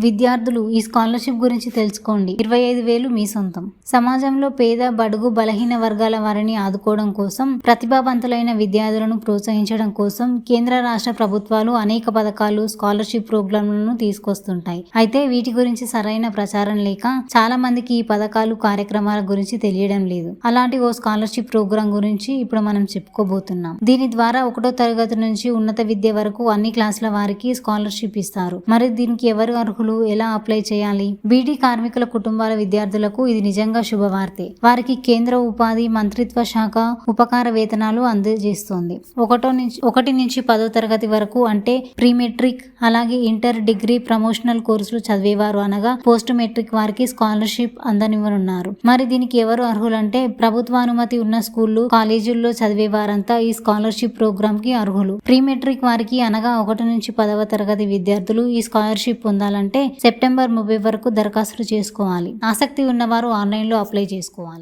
విద్యార్థులు ఈ స్కాలర్షిప్ గురించి తెలుసుకోండి. 25,000 మీ సొంతం. సమాజంలో పేద, బడుగు, బలహీన వర్గాల వారిని ఆదుకోవడం కోసం, ప్రతిభావంతులైన విద్యార్థులను ప్రోత్సహించడం కోసం కేంద్ర రాష్ట్ర ప్రభుత్వాలు అనేక పథకాలు, స్కాలర్షిప్ ప్రోగ్రాంలను తీసుకొస్తుంటాయి. అయితే వీటి గురించి సరైన ప్రచారం లేక చాలా మందికి ఈ పథకాలు, కార్యక్రమాల గురించి తెలియడం లేదు. అలాంటి ఓ స్కాలర్షిప్ ప్రోగ్రాం గురించి ఇప్పుడు మనం చెప్పుకోబోతున్నాం. దీని ద్వారా 1వ తరగతి నుంచి ఉన్నత విద్య వరకు అన్ని క్లాసుల వారికి స్కాలర్షిప్ ఇస్తారు. మరి దీనికి ఎవరు అర్హులు, ఎలా అప్లై చేయాలి? బీడీ కార్మికుల కుటుంబాల విద్యార్థులకు ఇది నిజంగా శుభవార్తే. వారికి కేంద్ర ఉపాధి మంత్రిత్వ శాఖ ఉపకార వేతనాలు అందజేస్తోంది. 1 నుంచి 10వ తరగతి వరకు అంటే ప్రీ మెట్రిక్, అలాగే ఇంటర్, డిగ్రీ, ప్రమోషనల్ కోర్సులు చదివేవారు అనగా పోస్ట్ మెట్రిక్ వారికి స్కాలర్షిప్ అందనివ్వనున్నారు. మరి దీనికి ఎవరు అర్హులంటే ప్రభుత్వ అనుమతి ఉన్న స్కూళ్లు, కాలేజీల్లో చదివే వారంతా ఈ స్కాలర్షిప్ ప్రోగ్రామ్ కి అర్హులు. ప్రీ మెట్రిక్ వారికి అనగా 1 నుంచి 10వ తరగతి విద్యార్థులు ఈ స్కాలర్షిప్ పొందాలంటే సెప్టెంబర్ 30 వరకు దరఖాస్తు చేసుకోవాలి. ఆసక్తి ఉన్నవారు ఆన్లైన్లో అప్లై చేసుకోవాలి.